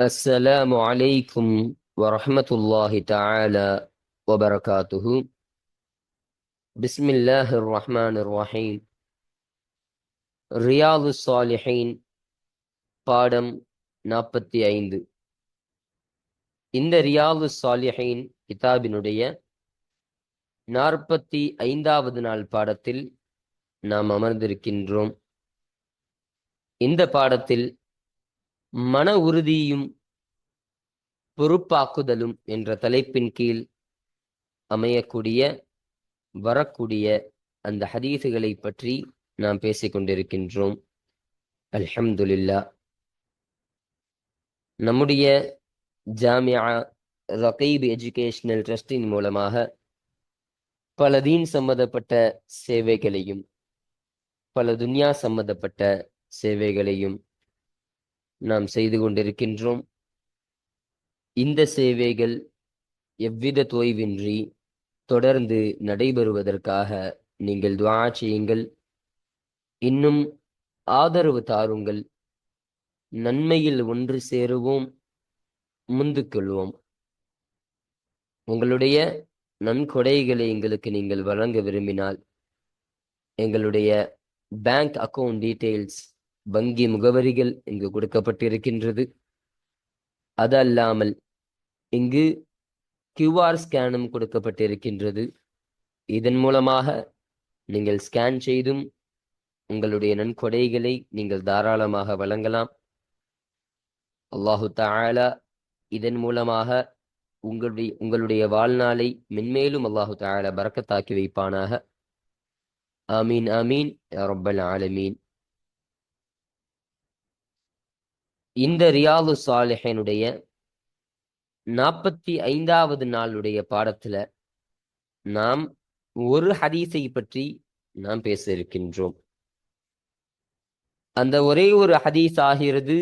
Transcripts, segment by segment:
السلام عليكم ورحمة الله تعالى وبركاته. بسم الله الرحمن الرحيم. ரியாது الصالحين பாடம் 45. இந்த ரியாது الصالحين கிதாபினுடைய 45வது நாள் பாடத்தில் நாம் அமர்ந்திருக்கின்றோம். இந்த பாடத்தில் மன உறுதியும் பொறுப்பாக்குதலும் என்ற தலைப்பின் கீழ் அமையக்கூடிய வரக்கூடிய அந்த ஹதீஸுகளை பற்றி நாம் பேசிக் கொண்டிருக்கின்றோம். அல்ஹம்துலில்லாஹ். நம்முடைய ஜாமியா ரகீப் எஜுகேஷனல் ட்ரஸ்டின் மூலமாக பல தீன் சம்பந்தப்பட்ட சேவைகளையும் பல துன்யா சம்பந்தப்பட்ட சேவைகளையும் நாம் செய்து கொண்டிருக்கின்றோம். இந்த சேவைகள் எவ்வித தொய்வின்றி தொடர்ந்து நடைபெறுவதற்காக நீங்கள் துஆ செய்யுங்கள். இன்னும் ஆதரவு தாருங்கள். நன்மையில் ஒன்று சேருவோம், முந்துக்கொள்வோம். உங்களுடைய நன்கொடைகளை எங்களுக்கு நீங்கள் வழங்க விரும்பினால் எங்களுடைய பேங்க் அக்கவுண்ட் டீட்டெயில்ஸ், வங்கி முகவரிகள் இங்கு கொடுக்கப்பட்டிருக்கின்றது. அது அல்லாமல் இங்கு QR ஸ்கேனும் கொடுக்கப்பட்டிருக்கின்றது. இதன் மூலமாக நீங்கள் ஸ்கேன் செய்தும் உங்களுடைய நன்கொடைகளை நீங்கள் தாராளமாக வழங்கலாம். அல்லாஹு தஆலா இதன் மூலமாக உங்களுடைய வாழ்நாளை மென்மேலும் அல்லாஹு தஆலா பரக்கத்தாக்கி வைப்பானாக. ஆமீன் ஆமீன் யா ரப்பல் ஆலமீன். இந்த ரியாது சாலிஹினுடைய 45வது நாளுடைய பாடத்துல நாம் ஒரு ஹதீஸை பற்றி நாம் பேச இருக்கின்றோம். அந்த ஒரே ஒரு ஹதீஸ் ஆகிறது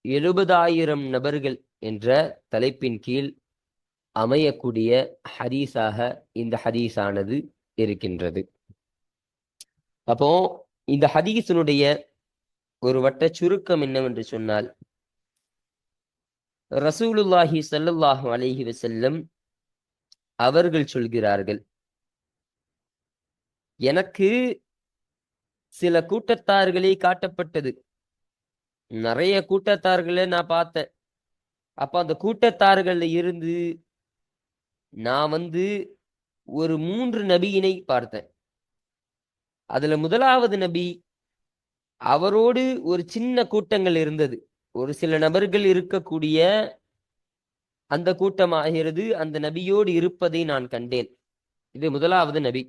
70,000 நபர்கள் என்ற தலைப்பின் கீழ் அமையக்கூடிய ஹதீஸாக இந்த ஹதீஸானது இருக்கின்றது. அப்போ இந்த ஹதீஸினுடைய ஒரு வட்ட சுருக்கம் என்னவென்று சொன்னால், ரசூலுல்லாஹி ஸல்லல்லாஹு அலைஹி வஸல்லம் அவர்கள் சொல்கிறார்கள், எனக்கு சில கூட்டத்தார்களே காட்டப்பட்டது. நிறைய கூட்டத்தார்களை நான் பார்த்தேன். அப்ப அந்த கூட்டத்தார்கள்ல இருந்து நான் ஒரு 3 நபியினை பார்த்தேன். அதுல முதலாவது நபி, அவரோடு ஒரு சின்ன கூட்டங்கள் இருந்தது. ஒரு சில நபர்கள் இருக்கக்கூடிய அந்த கூட்டமாகிறது அந்த நபியோடு இருப்பதை நான் கண்டேன். இது முதலாவது நபி.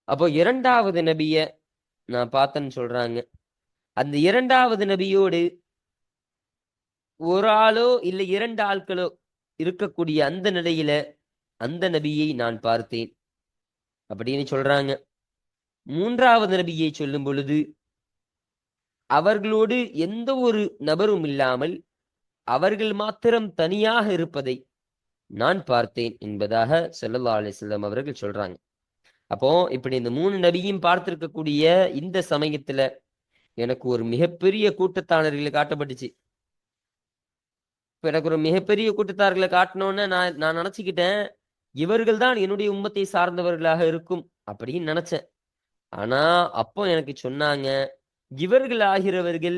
அப்போ இரண்டாவது நபிய நான் பார்த்தேன்னு சொல்றாங்க. அந்த இரண்டாவது நபியோடு ஒரு ஆளோ இல்லை 2 ஆட்களோ இருக்கக்கூடிய அந்த நிலையில அந்த நபியை நான் பார்த்தேன் அப்படின்னு சொல்றாங்க. மூன்றாவது நபியை சொல்லும் பொழுது அவர்களோடு எந்த ஒரு நபரும் இல்லாமல் அவர்கள் மாத்திரம் தனியாக இருப்பதை நான் பார்த்தேன் என்பதாக ஸல்லல்லாஹு அலைஹி வஸல்லம் அவர்கள் சொல்றாங்க. அப்போ இப்படி இந்த 3 நபியும் பார்த்திருக்கக்கூடிய இந்த சமயத்துல எனக்கு ஒரு மிகப்பெரிய கூட்டத்தானர்களை காட்டப்பட்டுச்சு. இப்ப எனக்கு ஒரு மிகப்பெரிய கூட்டத்தார்களை காட்டினோன்னு நான் நினைச்சுக்கிட்டேன், இவர்கள் தான் என்னுடைய உம்மத்தை சார்ந்தவர்களாக இருக்கும் அப்படின்னு நினைச்சேன். ஆனா அப்போ எனக்கு சொன்னாங்க, இவர்கள் ஆகிறவர்கள்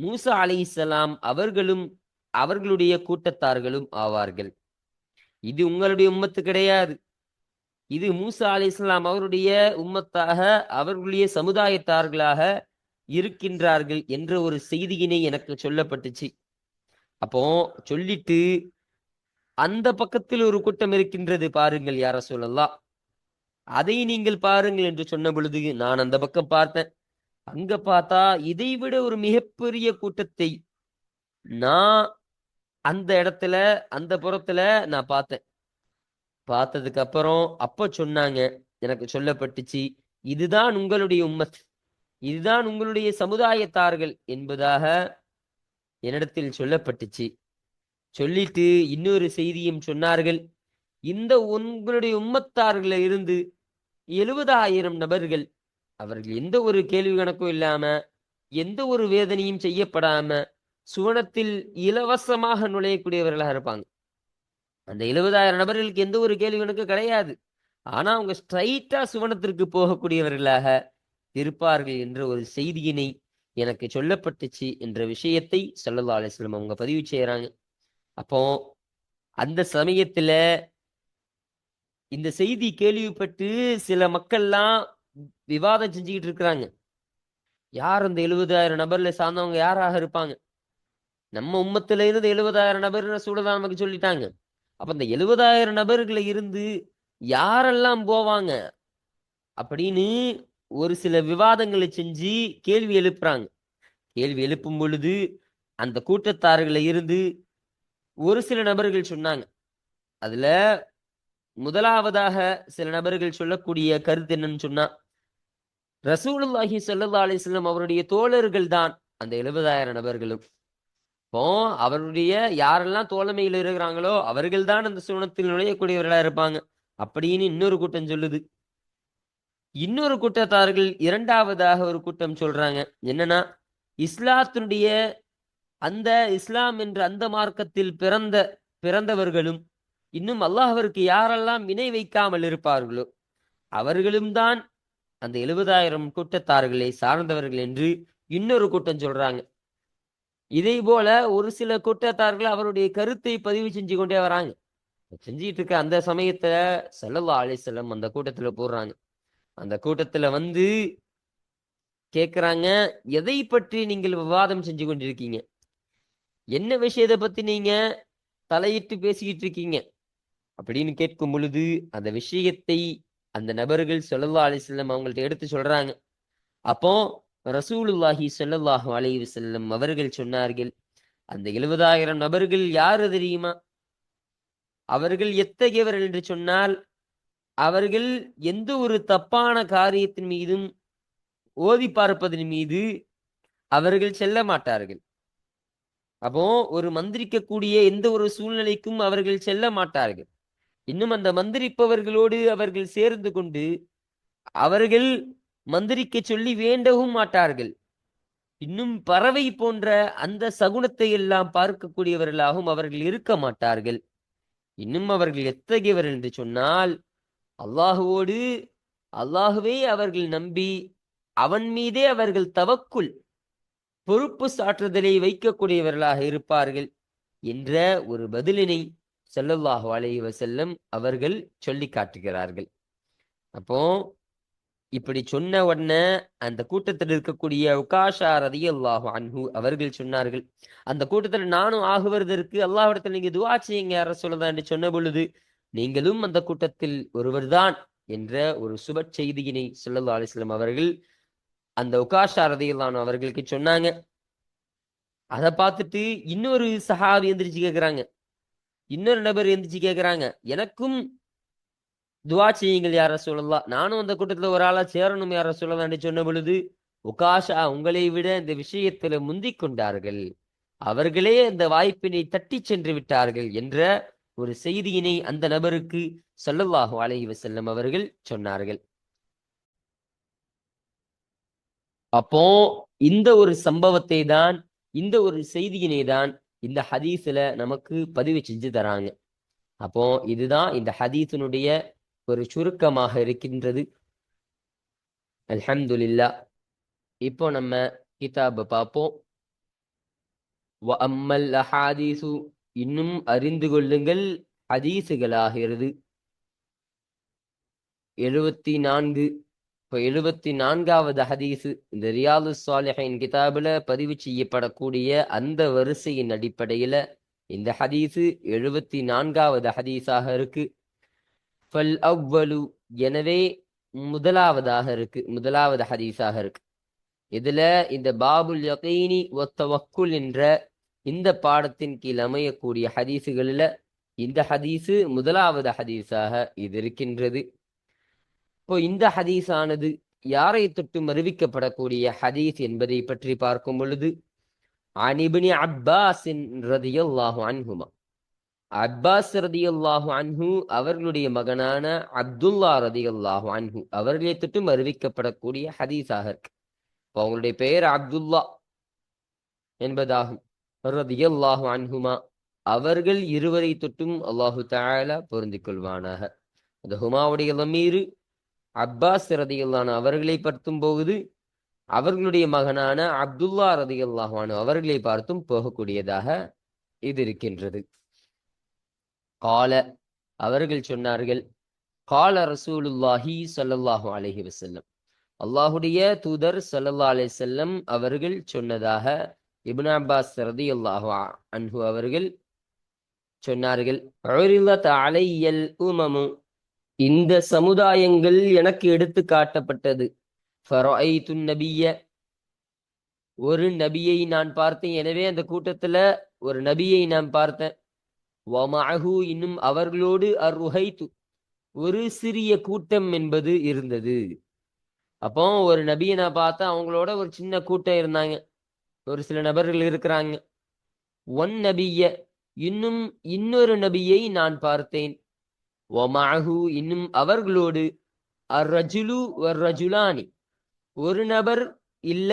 மூசா அலைஹிஸ்ஸலாம் அவர்களும் அவர்களுடைய கூட்டத்தார்களும் ஆவார்கள். இது உங்களுடைய உம்மத்து கிடையாது. இது மூசா அலைஹிஸ்ஸலாம் அவருடைய உம்மத்தாக அவர்களுடைய சமுதாயத்தார்களாக இருக்கின்றார்கள் என்ற ஒரு செய்தியினை எனக்கு சொல்லப்பட்டுச்சு. அப்போ சொல்லிட்டு அந்த பக்கத்தில் ஒரு கூட்டம் இருக்கின்றது பாருங்கள் யா ரசூலல்லாஹ், அதை நீங்கள் பாருங்கள் என்று சொன்ன பொழுது நான் அந்த பக்கம் பார்த்தேன். அங்க பார்த்தா இதைவிட ஒரு மிகப்பெரிய கூட்டத்தை நான் அந்த இடத்துல அந்த புறத்துல நான் பார்த்தேன். பார்த்ததுக்கு அப்புறம் அப்ப சொன்னாங்க, எனக்கு சொல்லப்பட்டுச்சு, இதுதான் உங்களுடைய உம்மத், இதுதான் உங்களுடைய சமுதாயத்தார்கள் என்பதாக என்னிடத்தில் சொல்லப்பட்டுச்சு. சொல்லிட்டு இன்னொரு செய்தியும் சொன்னார்கள், இந்த உங்களுடைய உம்மத்தார்கள இருந்து 70,000 நபர்கள் அவர்கள் எந்த ஒரு கேள்வி கணக்கும் இல்லாம எந்த ஒரு வேதனையும் செய்யப்படாம சுவனத்தில் இலவசமாக நுழையக்கூடியவர்களாக இருப்பாங்க. அந்த 70,000 நபர்களுக்கு எந்த ஒரு கேள்வி கணக்கு கிடையாது. ஆனா அவங்க ஸ்ட்ரைட்டா சுவனத்திற்கு போகக்கூடியவர்களாக இருப்பார்கள் என்ற ஒரு செய்தியினை எனக்கு சொல்லப்பட்டுச்சு என்ற விஷயத்தை ஸல்லல்லாஹு அலைஹி வஸல்லம் அவங்க பதிவு செய்யறாங்க. அப்போ அந்த சமயத்துல இந்த செய்தி கேள்விப்பட்டு சில மக்கள்லாம் விவாதம் செஞ்சுக்கிட்டு இருக்கிறாங்க. யார் அந்த 70,000 நபர்ல சார்ந்தவங்க யாராக இருப்பாங்க? நம்ம உம்மத்துல இருந்து 70,000 நபர் ரசூலுல்லாஹ் நமக்கு சொல்லிட்டாங்க. அப்ப அந்த 70,000 நபர்களை இருந்து யாரெல்லாம் போவாங்க அப்படின்னு ஒரு சில விவாதங்களை செஞ்சு கேள்வி எழுப்புறாங்க. கேள்வி எழுப்பும் பொழுது அந்த கூட்டத்தார்களை இருந்து ஒரு சில நபர்கள் சொன்னாங்க. அதுல முதலாவதாக சில நபர்கள் சொல்லக்கூடிய கருத்து என்னன்னு சொன்னா, ரசூலுல்லாஹி ஸல்லல்லாஹு அலைஹி வஸல்லம் அவருடைய தோழர்கள் தான் அந்த 70,000 நபர்களும். இப்போ அவருடைய யாரெல்லாம் தோழமையில் இருக்கிறாங்களோ அவர்கள் தான் அந்த சுவனத்தில் நுழையக்கூடியவர்களா இருப்பாங்க அப்படின்னு இன்னொரு கூட்டம் சொல்லுது. இன்னொரு கூட்டத்தார்கள் இரண்டாவதாக ஒரு கூட்டம் சொல்றாங்க. என்னன்னா, இஸ்லாத்தினுடைய அந்த இஸ்லாம் என்ற அந்த மார்க்கத்தில் பிறந்தவர்களும் இன்னும் அல்லாஹ்விற்கு யாரெல்லாம் இணை வைக்காமல் இருப்பார்களோ அவர்களும் தான் அந்த 70,000 கூட்டத்தார்களை சார்ந்தவர்கள் என்று இன்னொரு கூட்டம் சொல்றாங்க. இதே போல ஒரு சில கூட்டத்தார்கள் அவருடைய கருத்தை பதிவு செஞ்சு கொண்டே வராங்க. செஞ்சிட்டு இருக்க அந்த சமயத்துல ஸல்லல்லாஹு அலைஹி வஸல்லம் அந்த கூட்டத்துல போடுறாங்க. அந்த கூட்டத்துல வந்து கேக்குறாங்க, எதை பற்றி நீங்கள் விவாதம் செஞ்சு கொண்டிருக்கீங்க? என்ன விஷயத்தை பத்தி நீங்க தலையிட்டு பேசிக்கிட்டு இருக்கீங்க அப்படின்னு கேட்கும் பொழுது அந்த விஷயத்தை அந்த நபர்கள் ஸல்லல்லாஹு அலைஹி வஸல்லம் அவங்கள்ட்ட எடுத்து சொல்றாங்க. அப்போ ரசூலுல்லாஹி ஸல்லல்லாஹு அலைஹி வஸல்லம் அவர்கள் சொன்னார்கள், அந்த 70,000 நபர்கள் யாரு தெரியுமா? அவர்கள் எத்தகையவர்கள் என்று சொன்னால், அவர்கள் எந்த ஒரு தப்பான காரியத்தின் மீதும் ஓதி பார்ப்பதன் மீது அவர்கள் செல்ல மாட்டார்கள். அப்போ ஒரு மந்திரிக்கக்கூடிய எந்த ஒரு சூழ்நிலைக்கும் அவர்கள் செல்ல மாட்டார்கள். இன்னும் அந்த மந்திரிப்பவர்களோடு அவர்கள் சேர்ந்து கொண்டு அவர்கள் மந்திரிக்க சொல்லி வேண்டவும் மாட்டார்கள். இன்னும் பறவை போன்ற அந்த சகுனத்தை எல்லாம் பார்க்கக்கூடியவர்களாகவும் அவர்கள் இருக்க மாட்டார்கள். இன்னும் அவர்கள் எத்தகையவர்கள் என்று சொன்னால், அல்லாஹுவோடு அல்லாஹுவே அவர்கள் நம்பி அவன் மீதே அவர்கள் தவக்குல் பொறுப்பு சாற்றுதலை வைக்கக்கூடியவர்களாக இருப்பார்கள் என்ற ஒரு பதிலினை ஸல்லல்லாஹு அலைஹி வஸல்லம் அவர்கள் சொல்லி காட்டுகிறார்கள். அப்போ இப்படி சொன்ன உடனே அந்த கூட்டத்தில் இருக்கக்கூடிய உகாஷா ரலியல்லாஹு அன்ஹு அவர்கள் சொன்னார்கள், அந்த கூட்டத்தில் நானும் ஆகுவதற்கு அல்லாஹ்விடத்தில் நீங்க துஆ செய்யுங்க யார சொல்லதான் என்று சொன்ன பொழுது, நீங்களும் அந்த கூட்டத்தில் ஒருவர்தான் என்ற ஒரு சுப செய்தியினை ஸல்லல்லாஹு அலைஹி வஸல்லம் அவர்கள் அந்த உகாஷா ரலியல்லாஹு அன்ஹு அவர்களுக்கு சொன்னாங்க. அதை பார்த்துட்டு இன்னொரு சஹாபி எந்திரிச்சு கேட்கிறாங்க. இன்னொரு நபர் எந்திரிச்சு கேட்கிறாங்க, எனக்கும் துவா செய்யுங்கள் யார சொல்லலாம், நானும் அந்த கூட்டத்துல ஒரு ஆளா சேரணும் யார சொல்லலாம் என்று சொன்ன பொழுது, உகாஷா உங்களை விட இந்த விஷயத்துல முந்திக் கொண்டார்கள், அவர்களே அந்த வாய்ப்பினை தட்டி சென்று விட்டார்கள் என்ற ஒரு செய்தியினை அந்த நபருக்கு ஸல்லல்லாஹு அலைஹி வஸல்லம் அவர்கள் சொன்னார்கள். அப்போ இந்த ஒரு சம்பவத்தை தான், இந்த ஒரு செய்தியினை தான் இந்த ஹதீஸ்ல நமக்கு பதிவு செஞ்சு தராங்க. அப்போ இதுதான் இந்த ஹதீஸினுடைய ஒரு சுருக்கமாக இருக்கின்றது. அல்ஹம்துலில்லாஹ். இப்போ நம்ம கிதாப பார்ப்போம். வ அம்மல் அஹாதீசு, இன்னும் அறிந்து கொள்ளுங்கள் ஹதீஸுகளாகிறது 74. இப்போ 74வது ஹதீஸு இந்த ரியாது ஸாலிஹீன் கிதாபுல பதிவு செய்யப்படக்கூடிய அந்த வரிசையின் அடிப்படையில இந்த ஹதீஸு 74வது ஹதீஸாக இருக்கு. ஃபல் அவ்வலு, எனவே முதலாவதாக இருக்கு, முதலாவது ஹதீஸாக இருக்கு. இதுல இந்த பாபுல் யகீனி வ தவக்குல் என்ற இந்த பாடத்தின் கீழ் அமையக்கூடிய ஹதீஸுகளில் இந்த ஹதீஸு முதலாவது ஹதீஸாக இது இருக்கின்றது. இப்போ இந்த ஹதீஸானது யாரை தொட்டும் அறிவிக்கப்படக்கூடிய ஹதீஸ் என்பதை பற்றி பார்க்கும் பொழுது, அன் இப்னி அப்பாஸின் ரலியல்லாஹு அன்ஹுமா, அப்பாஸ் ரலியல்லாஹு அன்ஹு அவர்களுடைய மகனான அப்துல்லா ரலியல்லாஹு அன்ஹு அவர்களை தொட்டும் அறிவிக்கப்படக்கூடிய ஹதீஸாக இருக்கு. இப்போ அவங்களுடைய பெயர் அப்துல்லா என்பதாகும். ரதியல்லாஹு அன்ஹுமா, அவர்கள் இருவரை தொட்டும் அல்லாஹு தஆலா பொருந்திக் கொள்வானாக. அந்த ஹுமாவுடைய லமீரு அப்பாஸ் ரதியல்லாஹு அவர்களை படுத்தும் போகுது, அவர்களுடைய மகனான அப்துல்லா ரதியல்லாஹு அன்ஹு அவர்களை பார்த்தும் போகக்கூடியதாக இது இருக்கின்றது. கால, அவர்கள் சொன்னார்கள், கால ரசூலுல்லாஹி ஸல்லல்லாஹு அலைஹி வஸல்லம், அல்லாஹுடைய தூதர் ஸல்லல்லாஹு அலைஹி வஸல்லம் அவர்கள் சொன்னதாக இப்னு அப்பாஸ் ரலியல்லாஹு அன்ஹு அவர்கள் சொன்னார்கள். உரிலத் அலையல் உமமு, இந்த சமுதாயங்கள் எனக்கு எடுத்து காட்டப்பட்டது. ஃபரஐது நபிய, ஒரு நபியை நான் பார்த்தேன். எனவே அந்த கூட்டத்துல ஒரு நபியை நான் பார்த்தேன். வமஅஹு, இன்னும் அவர்களோடு அர்ருஹைத்து, ஒரு சிறிய கூட்டம் என்பது இருந்தது. அப்போ ஒரு நபியை நான் பார்த்தேன், அவங்களோட ஒரு சின்ன கூட்டம் இருந்தாங்க, ஒரு சில நபர்கள் இருக்கிறாங்க. ஒன் நபிய, இன்னும் இன்னொரு நபியை நான் பார்த்தேன். வமஅஹு, இன்னும் அவர்களோடு அர்ரஜுலு வர்ரஜுலானி, ஒரு நபர் இல்ல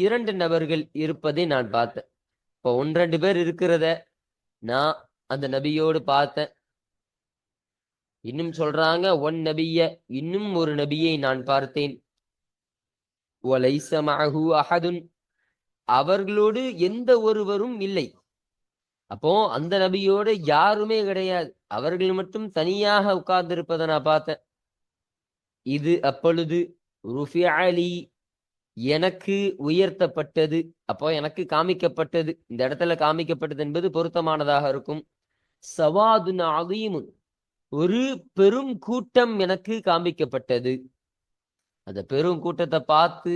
இரண்டு நபர்கள் இருப்பதை நான் பார்த்தேன். இப்போ 1-2 பேர் இருக்கிறத நான் அந்த நபியோடு பார்த்தேன். இன்னும் சொல்றாங்க, ஒன் நபிய, இன்னும் ஒரு நபியை நான் பார்த்தேன். வலைஸ மஅஹு அஹதுன், அவர்களோடு எந்த ஒருவரும் இல்லை. அப்போ அந்த நபியோடு யாருமே கிடையாது, அவர்கள் மட்டும் தனியாக உட்கார்ந்து இருப்பதை நான் பார்த்தேன். இது அப்பொழுது ருஃபிஅலி, எனக்கு உயர்த்தப்பட்டது. அப்போ எனக்கு காமிக்கப்பட்டது, இந்த இடத்துல காமிக்கப்பட்டது என்பது பொருத்தமானதாக இருக்கும். சவாதுன் அதீமுன், ஒரு பெரும் கூட்டம் எனக்கு காமிக்கப்பட்டது. அந்த பெரும் கூட்டத்தை பார்த்து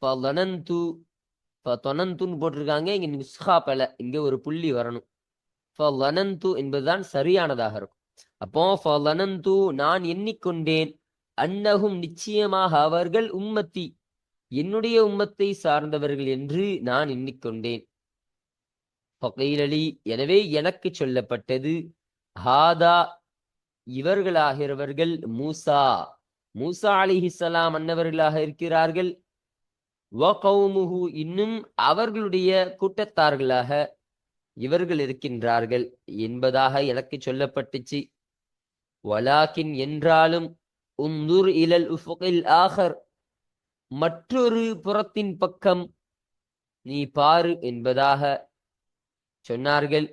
ஃபலனந்து, ஃபதனந்துன்னு போட்டிருக்காங்க, இங்க நிஸ்ஹா பல, இங்க ஒரு புள்ளி வரணும். ஃபலனந்து என்பதுதான் சரியானதாக இருக்கும். அப்போ ஃபலனந்து, நான் எண்ணிக்கொண்டேன், அன்னஹும், நிச்சயமாக அவர்கள், உம்மத்தி, என்னுடைய உம்மத்தை சார்ந்தவர்கள் என்று நான் எண்ணிக்கொண்டேன். ஃபகீலலி, எனவே எனக்கு சொல்லப்பட்டது, ஹாதா, இவர்களாகிறவர்கள் மூசா, மூசா அலைஹிஸ்ஸலாம் அன்னவர்களாக இருக்கிறார்கள். வகௌமுஹு, இன்னும் அவர்களுடைய கூட்டத்தார்களாக இவர்கள் இருக்கின்றார்கள் என்பதாக எனக்கு சொல்லப்பட்டுச்சு. வலாக்கின், என்றாலும், உந்துர் இலல் உஃபுகில் ஆகர், மற்றொரு புறத்தின் பக்கம் நீ பாரு என்பதாக சொன்னார்கள்.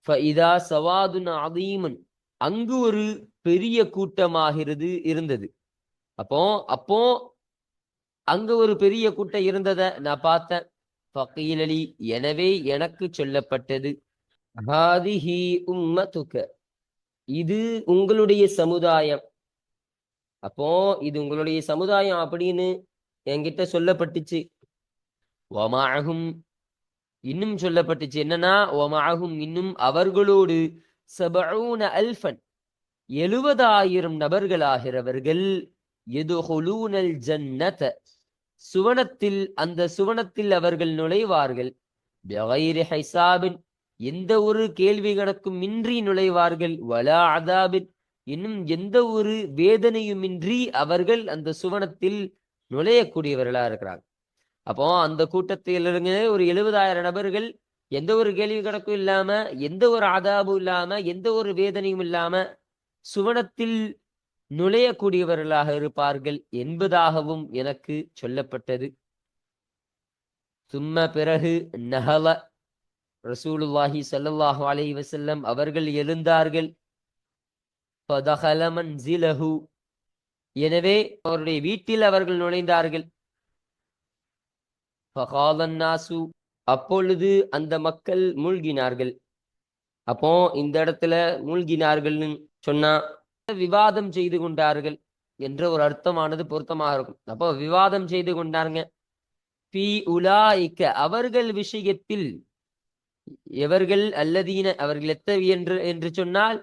ஃபஇதா சவாதுன் அதீமன், அங்கு ஒரு பெரிய கூட்டமாகிறது இருந்தது. அப்போ அங்க ஒரு பெரிய கூட்டம் இருந்ததை நான் பார்த்தேன். ஃபகீலலி, எனவே எனக்கு சொல்லப்பட்டது, ஹாதிஹி உம்மதுக, இது உங்களுடைய சமுதாயம். அப்போ இது உங்களுடைய சமுதாயம் அப்படின்னு என்கிட்ட சொல்லப்பட்டுச்சு. வமாஅஹும், இன்னும் சொல்லப்பட்டுச்சு என்னன்னா, வமாஅஹும், இன்னும் அவர்களோடு 70 அல்ஃபன், 70,000 நபர்களாகிறவர்கள், யதுஹுலூனல் ஜன்னத, சுவனத்தில், அந்த சுவனத்தில் அவர்கள் நுழைவார்கள். பிகைரி ஹிசாபின், எந்த ஒரு கேள்வி கணக்கும் இன்றி நுழைவார்கள். வலா அதாபின், இன்னும் எந்த ஒரு வேதனையுமின்றி அவர்கள் அந்த சுவனத்தில் நுழையக்கூடியவர்களா இருக்கிறாங்க. அப்போ அந்த கூட்டத்திலிருந்து ஒரு 70,000 நபர்கள் எந்த ஒரு கேள்வி கணக்கும் இல்லாம, எந்த ஒரு ஆதாபும் இல்லாம, எந்த ஒரு வேதனையும் இல்லாம சுவனத்தில் நுழையக்கூடியவர்களாக இருப்பார்கள் என்பதாகவும் எனக்கு சொல்லப்பட்டது. சும்ம, பிறகு, நஹல ரசூலுல்லாஹி ஸல்லல்லாஹு அலைஹி வஸல்லம் அவர்கள் எழுந்தார்கள். ஃபதஹல மன்ஸிலஹு, எனவே அவருடைய வீட்டில் அவர்கள் நுழைந்தார்கள். ஃபகாலன் நாசு, அப்பொழுது அந்த மக்கள் மூழ்கினார்கள். அப்போ இந்த இடத்துல மூழ்கினார்கள்னு சொன்னா விவாதம் செய்து கொண்டார்கள் என்ற ஒரு அர்த்தமானது பொருத்தமாக இருக்கும். அப்போ விவாதம் செய்து கொண்டாங்க. பி உலாயிக்க, அவர்கள் விஷயத்தில், எவர்கள், அல்லதீன, அவர்கள் எத்தனை என்று சொன்னால்,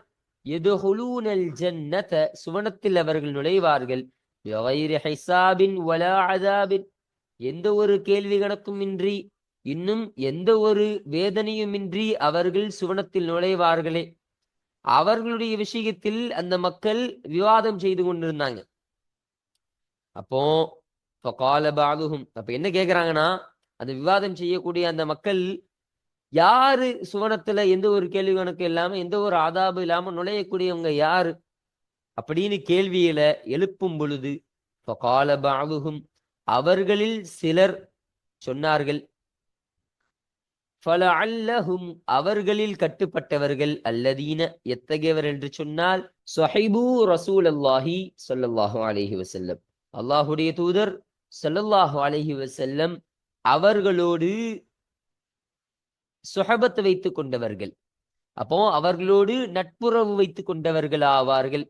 யதுஹுலூனல் ஜன்னத, சுவனத்தில் அவர்கள் நுழைவார்கள். பிகைரி ஹிசாபின் வலா அதாபின், எந்த ஒரு கேள்வி கணக்கும் இன்றி, இன்னும் எந்த ஒரு வேதனையுமின்றி அவர்கள் சுவனத்தில் நுழைவார்களே, அவர்களுடைய விஷயத்தில் அந்த மக்கள் விவாதம் செய்து கொண்டிருந்தாங்க. அப்போ ஃபகால பஅதுஹும், அப்ப என்ன கேக்குறாங்கன்னா, அந்த விவாதம் செய்யக்கூடிய அந்த மக்கள் யாரு சுவனத்துல எந்த ஒரு கேள்வி கணக்கு இல்லாம எந்த ஒரு ஆதாபு இல்லாம நுழையக்கூடியவங்க யாரு அப்படின்னு கேள்வியில எழுப்பும் பொழுது ஃபகால பஅதுஹும் அவர்களில் சிலர் சொன்னார்கள், ஃபலஅல்லஹும் அவர்களில் கட்டுப்பட்டவர்கள், அல்லதீன எத்தகையவர் என்று சொன்னால் ஸஹிபு ரசூலல்லாஹி ஸல்லல்லாஹு அலைஹி வஸல்லம் அல்லாஹ்வுடைய தூதர் ஸல்லல்லாஹு அலைஹி வஸல்லம் அவர்களோடு சுஹபத் வைத்துக் கொண்டவர்கள். அப்போ அவர்களோடு நட்புறவு வைத்துக் கொண்டவர்கள் ஆவார்கள்.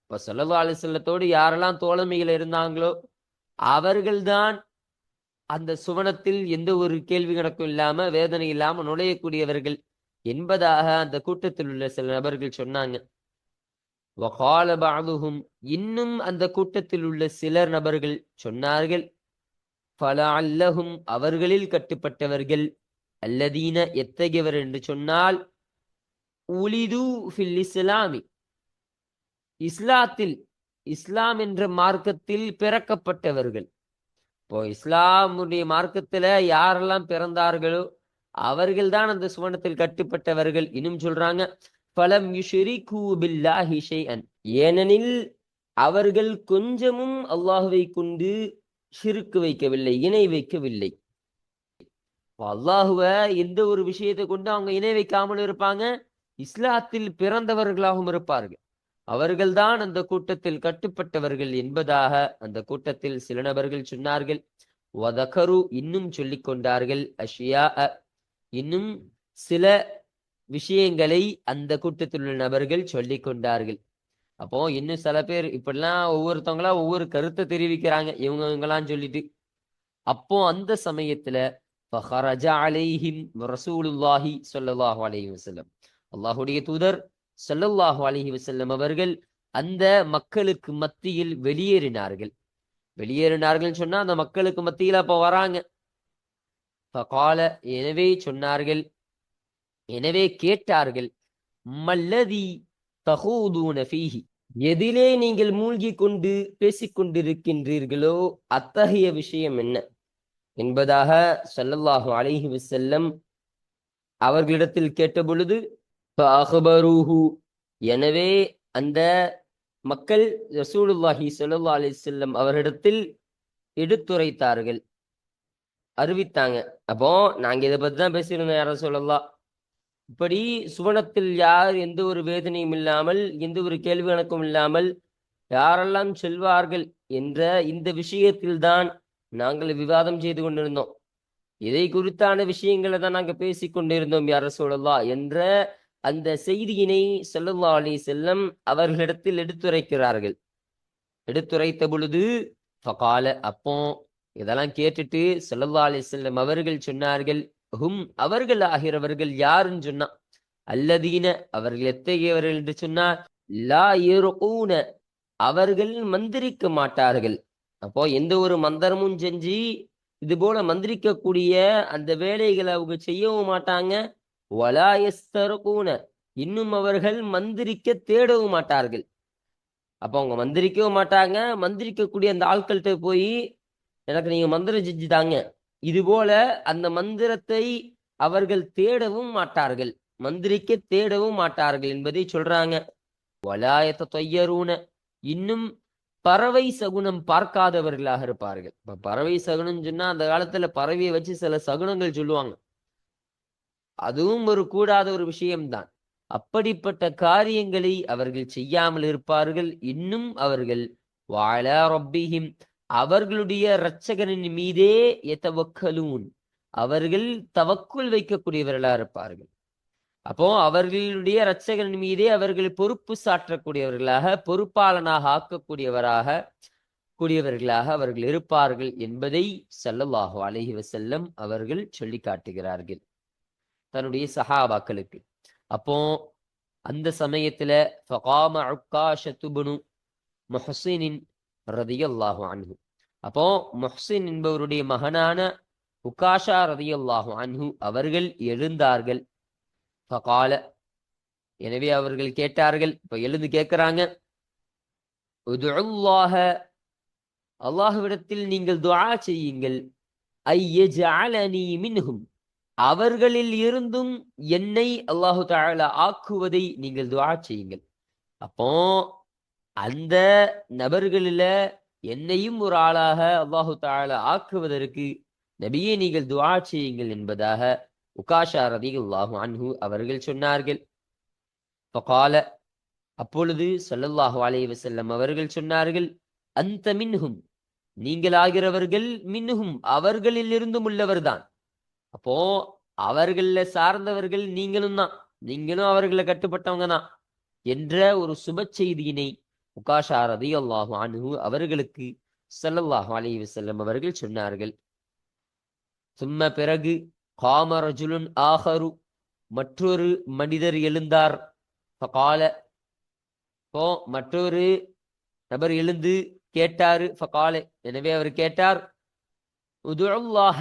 இப்ப ஸல்லல்லாஹு அலைஹி வஸல்லத்தோடு யாரெல்லாம் தோழமைகள் இருந்தாங்களோ அவர்கள்தான் அந்த சுவனத்தில் எந்த ஒரு கேள்வி கணக்கும் இல்லாம வேதனை இல்லாம நுழையக்கூடியவர்கள் என்பதாக அந்த கூட்டத்தில் உள்ள சில நபர்கள் சொன்னாங்க. வகால பஅதுஹும் இன்னும் அந்த கூட்டத்தில் உள்ள சிலர் நபர்கள் சொன்னார்கள், ஃபலஅல்லஹும் அவர்களில் கட்டுப்பட்டவர்கள், அல்லதீன எத்தகையவர் என்று சொன்னால் உலிது ஃபில் இஸ்லாமி இஸ்லாத்தில் இஸ்லாம் என்ற மார்க்கத்தில் பிறக்கப்பட்டவர்கள். இப்போ இஸ்லாமுடைய மார்க்கத்துல யாரெல்லாம் பிறந்தார்களோ அவர்கள்தான் அந்த சுவனத்தில் கட்டுப்பட்டவர்கள். இன்னும் சொல்றாங்க, ஃபலம் யுஷ்ரிகு பில்லாஹி ஷைஅன் ஏனெனில் அவர்கள் கொஞ்சமும் அல்லாஹ்வை கொண்டு ஷிர்க் வைக்கவில்லை, இணை வைக்கவில்லை. அல்லாஹுவ எந்த ஒரு விஷயத்தை கொண்டு அவங்க இணை வைக்காமல் இருப்பாங்க, இஸ்லாத்தில் பிறந்தவர்களாகவும் இருப்பார்கள். அவர்கள்தான் அந்த கூட்டத்தில் கட்டுப்பட்டவர்கள் என்பதாக அந்த கூட்டத்தில் சில நபர்கள் சொன்னார்கள். வதகரு இன்னும் சொல்லிக் கொண்டார்கள், அஷ்யா இன்னும் சில விஷயங்களை அந்த கூட்டத்தில் உள்ள நபர்கள் சொல்லிக் கொண்டார்கள். அப்போ இன்னும் சில பேர் இப்படிலாம் ஒவ்வொருத்தவங்களா ஒவ்வொரு கருத்தை தெரிவிக்கிறாங்க இவங்கெல்லாம் சொல்லிட்டு. அப்போ அந்த சமயத்துல ஃபஹரஜ அலைஹிம் ரசூலுல்லாஹி ஸல்லல்லாஹு அலைஹி வஸல்லம் அல்லாஹ்வுடைய தூதர் ஸல்லல்லாஹு அலைஹி வஸல்லம் அவர்கள் அந்த மக்களுக்கு மத்தியில் வெளியேறினார்கள். வெளியேறினார்கள் சொன்னா அந்த மக்களுக்கு மத்தியில் அப்ப வராங்க. ஃபகால எனவே சொன்னார்கள், எனவே கேட்டார்கள், மல்லதி தகூதுன ஃபீஹி எதிலே நீங்கள் மூழ்கி கொண்டு பேசிக்கொண்டிருக்கின்றீர்களோ அத்தகைய விஷயம் என்ன என்பதாக ஸல்லல்லாஹு அலைஹி வஸல்லம் அவர்களிடத்தில் கேட்ட பொழுது ஃபஅக்பரூஹு எனவே அந்த மக்கள் ரசூலுல்லாஹி ஸல்லல்லாஹு அலைஹி வஸல்லம் அவரிடத்தில் எடுத்துரைத்தார்கள், அறிவித்தாங்க. அப்போ நாங்க இதை பத்தி தான் பேசியிருந்தோம் யார சொல்லலாம். இப்படி சுவனத்தில் யார் எந்த ஒரு வேதனையும் இல்லாமல் எந்த ஒரு கேள்வி கணக்கும் இல்லாமல் யாரெல்லாம் செல்வார்கள் என்ற இந்த விஷயத்தில் தான் நாங்கள் விவாதம் செய்து கொண்டிருந்தோம். இதை குறித்தான விஷயங்களை தான் நாங்கள் பேசிக் கொண்டிருந்தோம் யார சொல்லலாம் என்ற அந்த செய்தியினை ஸல்லல்லாஹு அலைஹி வஸல்லம் அவர்களிடத்தில் எடுத்துரைக்கிறார்கள். எடுத்துரைத்த பொழுது ஃபகால அப்போ இதெல்லாம் கேட்டுட்டு ஸல்லல்லாஹு அலைஹி வஸல்லம் அவர்கள் சொன்னார்கள், ஹும் அவர்கள் ஆகிறவர்கள் யாருன்னு சொன்னா, அல்லதீன அவர்கள் எத்தகையவர்கள் என்று சொன்னார், லா யர்கூன அவர்கள் மந்திரிக்க மாட்டார்கள். அப்போ எந்த ஒரு மந்திரமும் செஞ்சு இது போல மந்திரிக்கக்கூடிய அந்த வேலைகளை அவங்க செய்யவும் மாட்டாங்க. வலா யஸ்தர்கூன இன்னும் அவர்கள் மந்திரிக்க தேடவும் மாட்டார்கள். அப்போ அவங்க மந்திரிக்கவும் மாட்டாங்க. மந்திரிக்கக்கூடிய அந்த ஆட்கள்கிட்ட போய் எனக்கு நீங்க மந்திரம் செஞ்சுதாங்க இது போல அந்த மந்திரத்தை அவர்கள் தேடவும் மாட்டார்கள், மந்திரிக்க தேடவும் மாட்டார்கள் என்பதை சொல்றாங்க. வலாயத்த தொய்யரூன இன்னும் பறவை சகுனம் பார்க்காதவர்களாக இருப்பார்கள். இப்ப பறவை சகுனம் சொன்னா அந்த காலத்துல பறவையை வச்சு சில சகுனங்கள் சொல்லுவாங்க, அதுவும் ஒரு கூடாத ஒரு விஷயம்தான். அப்படிப்பட்ட காரியங்களை அவர்கள் செய்யாமல் இருப்பார்கள். இன்னும் அவர்கள் வஅலா ரப்பிஹிம் அவர்களுடைய இரட்சகனின் மீதே யதவக்கலூன் அவர்கள் தவக்குல் வைக்கக்கூடியவர்களா இருப்பார்கள். அப்போ அவர்களுடைய இரட்சகனின் மீதே அவர்கள் பொறுப்பு சாற்றக்கூடியவர்களாக பொறுப்பாளனாக கூடியவர்களாக அவர்கள் இருப்பார்கள் என்பதை ஸல்லல்லாஹு அலைஹி வஸல்லம் அவர்கள் சொல்லி காட்டுகிறார்கள் தன்னுடைய சஹாபாக்களுக்கு. அப்போ அந்த சமயத்துல ஃபகாம உக்காஷத்து இப்னு முஹ்ஸின் ரலியல்லாஹு அன்ஹு அப்போ முஹ்ஸின் என்பவருடைய மகனான உக்காஷா ரலியல்லாஹு அன்ஹு அவர்கள் எழுந்தார்கள். ஃபகால எனவே அவர்கள் கேட்டார்கள். இப்ப எழுந்து கேட்கிறாங்க, உதுல்லாஹ அல்லாஹ்விடத்தில் நீங்கள் துஆ செய்யுங்கள், ஐயஜஅலனி மின்ஹும் அவர்களில் இருந்தும் என்னை அல்லாஹு தஆலா ஆக்குவதை நீங்கள் துஆ செய்யுங்கள். அப்போ அந்த நபர்களில என்னையும் ஒரு ஆளாக அல்லாஹு தஆலா ஆக்குவதற்கு நபியே நீங்கள் துஆ செய்யுங்கள் என்பதாக உகாஷா ரலியல்லாஹு அன்ஹு அவர்கள் சொன்னார்கள். ஃபகால, அப்பொழுது ஸல்லல்லாஹு அலைஹி வஸல்லம் அவர்கள் சொன்னார்கள், அன்த மின்ஹும், நீங்களாகிறவர்கள் மின்ஹும் அவர்களில் இருந்தும் உள்ளவர்தான். அப்போ அவர்கள சார்ந்தவர்கள் நீங்களும் தான், நீங்களும் அவர்களை கட்டுப்பட்டவங்க தான் என்ற ஒரு சுப செய்தியினை உகாஷா ரலியல்லாஹு அன்ஹு அவர்களுக்கு ஸல்லல்லாஹு அலைஹி வஸல்லம் அவர்கள் சொன்னார்கள். சும்ம பிறகு காம ரஜுலுன் ஆஹரு, மற்றொரு மனிதர் எழுந்தார். ஃபகால, இப்போ மற்றொரு நபர் எழுந்து கேட்டாரு. ஃபகால, எனவே அவர் கேட்டார், உதுல்லாஹ,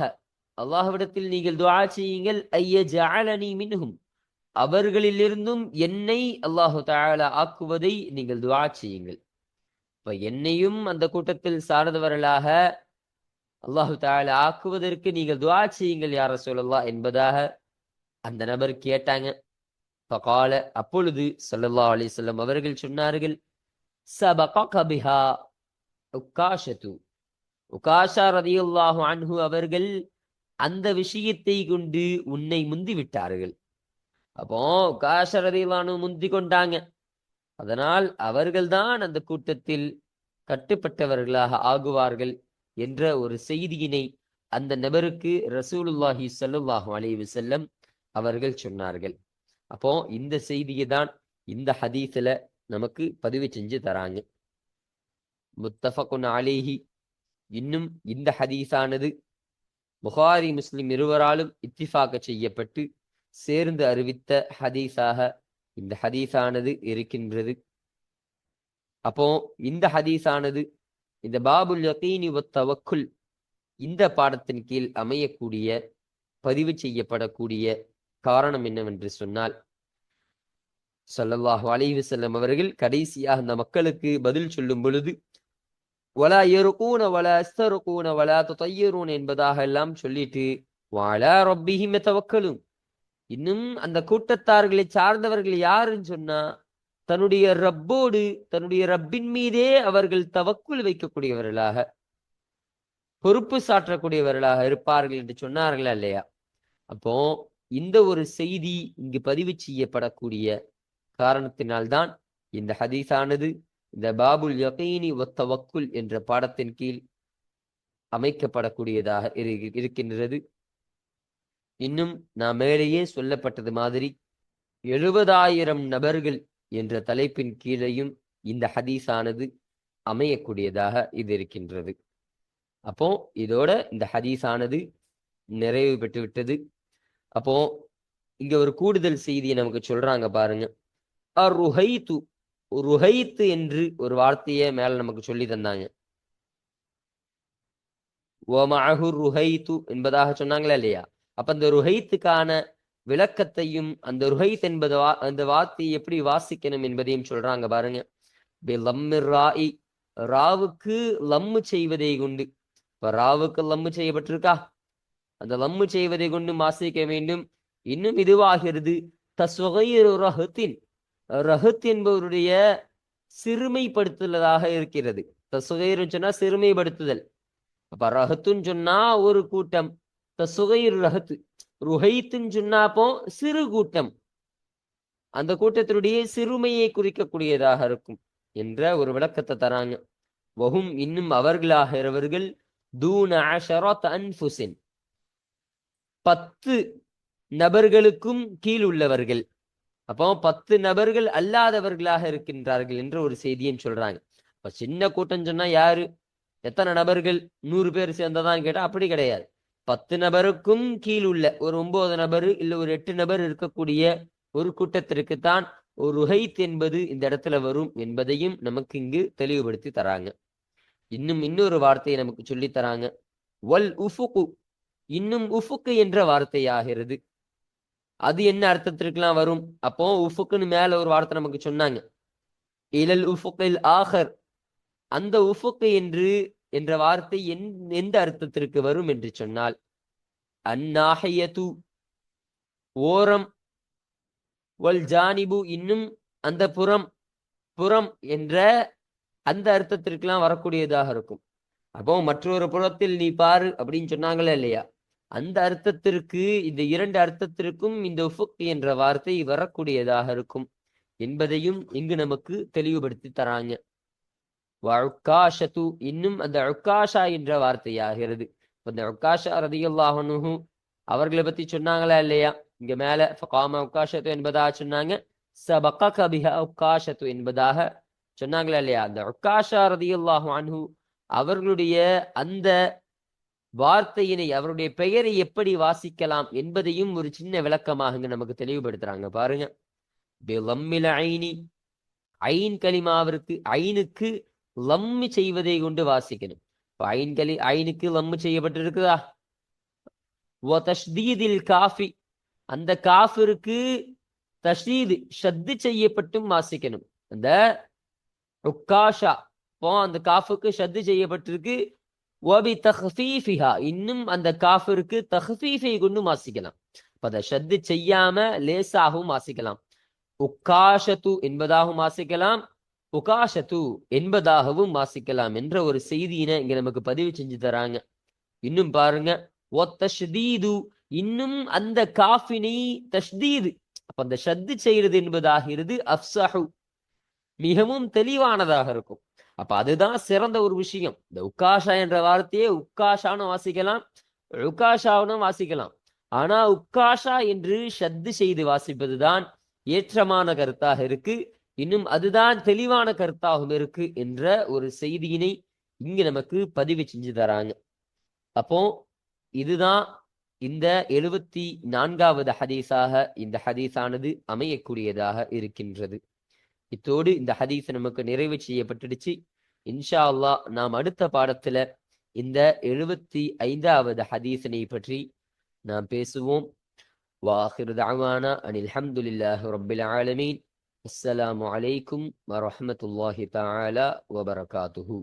அல்லாஹ்விடத்தில் நீங்கள் துஆ செய்யுங்கள், ஐய ஜஅலனி மின்ஹும், அவர்களிலிருந்தும் என்னை அல்லாஹு தஆலா ஆக்குவதை நீங்கள் துஆ செய்யுங்கள். இப்ப என்னையும் அந்த கூட்டத்தில் சார்ந்தவர்களாக அல்லாஹு தஆலா ஆக்குவதற்கு நீங்கள் துஆ செய்யுங்கள் யா ரசூலல்லாஹ் என்பதாக அந்த நபர் கேட்டாங்க. ஃபகால, அப்பொழுது ஸல்லல்லாஹு அலைஹி வஸல்லம் அவர்கள் சொன்னார்கள், சபகக பிஹா உக்காஷத்து, உகாஷா ரலியல்லாஹு அன்ஹு அவர்கள் அந்த விஷயத்தை கொண்டு உன்னை முந்தி விட்டார்கள். அப்போ உகாஷா ரலியல்லாஹு அன்ஹு முந்தி கொண்டாங்க. அதனால் அவர்கள்தான் அந்த கூட்டத்தில் கட்டுப்பட்டவர்களாக ஆகுவார்கள் என்ற ஒரு செய்தியினை அந்த நபருக்கு ரசூலுல்லாஹி ஸல்லல்லாஹு அலைஹி வஸல்லம் அவர்கள் சொன்னார்கள். அப்போ இந்த செய்தியை தான் இந்த ஹதீஸ்ல நமக்கு பதிவு செஞ்சு தராங்க. முத்தஃபகுன் அலைஹி, இன்னும் இந்த ஹதீஸானது புகாரி முஸ்லிம் இருவராலும் இத்திஃபாக செய்யப்பட்டு சேர்ந்து அறிவித்த ஹதீஸாக இந்த ஹதீஸானது இருக்கின்றது. அப்போ இந்த ஹதீஸானது இந்த பாபுல் யகீனி வத் தவக்குல் இந்த பாடத்தின் கீழ் அமையக்கூடிய பதிவு செய்யப்படக்கூடிய காரணம் என்னவென்று சொன்னால், ஸல்லல்லாஹு அலைஹி வஸல்லம் அவர்கள் கடைசியாக அந்த மக்களுக்கு பதில் சொல்லும் பொழுது வலா யர்கூன வலா அஸ்தர்கூன வலா துதையரூன் என்பதாக எல்லாம் சொல்லிட்டு வலா ரப்பிஹிம் யதவக்கலுன், இன்னும் அந்த கூட்டத்தார்களை சார்ந்தவர்கள் யாருன்னு சொன்னா தன்னுடைய ரப்போடு தன்னுடைய ரப்பின் மீதே அவர்கள் தவக்குல் வைக்கக்கூடியவர்களாக பொறுப்பு சாற்றக்கூடியவர்களாக இருப்பார்கள் என்று சொன்னார்களா இல்லையா? அப்போ இந்த ஒரு செய்தி இங்கு பதிவு செய்யப்படக்கூடிய காரணத்தினால்தான் இந்த ஹதீஸானது இந்த பாபுல் யகீனி வத் தவக்குல் என்ற பாடத்தின் கீழ் அமைக்கப்படக்கூடியதாக இருக்கின்றது. இன்னும் நான் மேலேயே சொல்லப்பட்டது மாதிரி 70,000 நபர்கள் என்ற தலைப்பின் கீழையும் இந்த ஹதீஸானது அமையக்கூடியதாக இது இருக்கின்றது. அப்போ இதோட இந்த ஹதீஸானது நிறைவு பெற்று விட்டது. அப்போ இங்க ஒரு கூடுதல் செய்தியை நமக்கு சொல்றாங்க பாருங்க. ருஹைத்து, ருஹைத்து என்று ஒரு வார்த்தையை மேல நமக்கு சொல்லி தந்தாங்க. வமஅஹு ருஹைத்து என்பதாக சொன்னாங்களா இல்லையா? அப்ப அந்த ருஹைத்துக்கான விளக்கத்தையும் அந்த ருஹைத் என்பது அந்த வார்த்தையை எப்படி வாசிக்கணும் என்பதையும் சொல்றாங்க பாருங்க. பிலம்மிர் ராஇ, ராவுக்கு லம்மு செய்வதை கொண்டு, இப்ப ராவுக்கு லம்மு செய்யப்பட்டிருக்கா, அந்த லம்மு செய்வதை கொண்டு வாசிக்க வேண்டும். இன்னும் இதுவாகிறது தஸ்வகைரு ரஹத்தின், ரஹத் என்பவருடைய சிறுமைப்படுத்துதலாக இருக்கிறது. தஸ்வகைரு சொன்னா சிறுமைப்படுத்துதல். அப்ப ரஹத்துன்னு சொன்னா ஒரு கூட்டம், தஸ்வகைரு ரஹத், ருஹைத்துன்னு சொன்னா அப்போ சிறு கூட்டம், அந்த கூட்டத்தினுடைய சிறுமையை குறிக்கக்கூடியதாக இருக்கும் என்ற ஒரு விளக்கத்தை தராங்க. வஹும், இன்னும் அவர்களாகிறவர்கள் தூன அஷரத் அன்ஃபுஸின், 10 நபர்களுக்கும் கீழ் உள்ளவர்கள். அப்போ 10 நபர்கள் அல்லாதவர்களாக இருக்கின்றார்கள் என்ற ஒரு செய்தியை சொல்றாங்க. இப்ப சின்ன கூட்டம் சொன்னா யாரு, எத்தனை நபர்கள், 100 பேர் சேர்ந்ததான் கேட்டா அப்படி கிடையாது. 10 நபருக்கும் கீழ் உள்ள ஒரு 9 நபர் இல்ல ஒரு 8 நபர் இருக்கக்கூடிய ஒரு கூட்டத்திற்குத்தான் ஒரு ருஹைத் என்பது இந்த இடத்துல வரும் என்பதையும் நமக்கு இங்கு தெளிவுபடுத்தி தராங்க. இன்னொரு வார்த்தையை நமக்கு சொல்லி தராங்க. வல் உஃபுகு, இன்னும் உஃபுக்கு என்ற வார்த்தையாகிறது. அது என்ன அர்த்தத்திற்கெல்லாம் வரும்? அப்போ உஃபுக்குன்னு மேல ஒரு வார்த்தை நமக்கு சொன்னாங்க. இலல் உஃபுகில் ஆஹர், அந்த உஃபுக்கு என்ற வார்த்தை எந்த அர்த்தத்திற்கு வரும் என்று சொன்னால், அந்நாஹியது ஓரம், வல் ஜானிபு இன்னும் அந்த புறம், புறம் என்ற அந்த அர்த்தத்திற்கெல்லாம் வரக்கூடியதாக இருக்கும். அப்போ மற்றொரு புறத்தில் நீ பாரு அப்படின்னு சொன்னாங்களே இல்லையா, அந்த அர்த்தத்திற்கு இந்த இரண்டு அர்த்தத்திற்கும் இந்த உஃபுக் என்ற வார்த்தை வரக்கூடியதாக இருக்கும் என்பதையும் இங்கு நமக்கு தெளிவுபடுத்தி தராங்க. வஉக்காஷத்து இன்னும் அந்த உக்காஷா என்ற வார்த்தையாகிறது. அந்த உக்காஷா ரலியல்லாஹு அன்ஹு அவர்களை பத்தி சொன்னாங்களா இல்லையா, இங்க மேல ஃபகாம உக்காஷத்து என்பதாக சொன்னாங்க, சபகக பிஹா உக்காஷத்து என்பதாக சொன்னாங்களா இல்லையா. அந்த உக்காஷா ரலியல்லாஹு அன்ஹு அவர்களுடைய அந்த வார்த்தையினை, அவருடைய பெயரை எப்படி வாசிக்கலாம் என்பதையும் ஒரு சின்ன விளக்கமாக இங்க நமக்கு தெளிவுபடுத்துறாங்க. பாருங்க, பிலம்மில் ஐனி, ஐன் கலிமாவிற்கு ஐனுக்கு லம்மு செய்வதை கொண்டு வாசிக்கணும். ஐனுக்கு லம்மு செய்யப்பட்டிருக்குதா. தஷ்தீதில் காஃபி, அந்த காஃபிற்கு தஷ்தீது ஷத்து செய்யப்பட்டும் வாசிக்கணும். அந்த உக்காஷா இப்போ அந்த காஃபுக்கு ஷத்து செய்யப்பட்டிருக்கு. வபி தஹ்ஃபீஃபிஹா இன்னும் அந்த காஃபிற்கு தஹ்ஃபீஃபை கொண்டு வாசிக்கலாம். அதை ஷத்து செய்யாம லேசாகவும் வாசிக்கலாம். உக்காஷத்து என்பதாகவும் வாசிக்கலாம், உகாஷத்து என்பதாகவும் வாசிக்கலாம் என்ற ஒரு செய்தியினை இங்க நமக்கு பதிவு செஞ்சு தராங்க. இன்னும் பாருங்க, ஒத்தஷ்தீது இன்னும் அந்த காஃபினை தஷ்தீது, அப்ப அந்த ஷத்து செய்யறது என்பதாகிறது அஃப்ஸஹு மிகவும் தெளிவானதாக இருக்கும். அப்ப அதுதான் சிறந்த ஒரு விஷயம். இந்த உக்காஷா என்ற வார்த்தையை உக்காஷான்னு வாசிக்கலாம், உக்காஷாவுன்னு வாசிக்கலாம். ஆனா உக்காஷா என்று ஷத்து செய்து வாசிப்பதுதான் ஏற்றமான கருத்தாக இருக்கு, இன்னும் அதுதான் தெளிவான கருத்தாகவும் இருக்கு என்ற ஒரு செய்தியினை இங்கு நமக்கு பதிவு செஞ்சு தராங்க. அப்போ இதுதான் இந்த 74வது ஹதீஸாக இந்த ஹதீஸானது அமையக்கூடியதாக இருக்கின்றது. இத்தோடு இந்த ஹதீஸ் நமக்கு நிறைவு செய்யப்பட்டுடுச்சு. இன்ஷா அல்லாஹ் நாம் அடுத்த பாடத்துல இந்த 75வது ஹதீஸினை பற்றி நாம் பேசுவோம். வாஹிரு தஅவானா அனில் ஹம்துலில்லாஹி ரப்பில் ஆலமீன். அஸ்ஸலாமு அலைக்கும் வரஹ்மத்துல்லாஹி தஆலா வபரகாத்துஹு.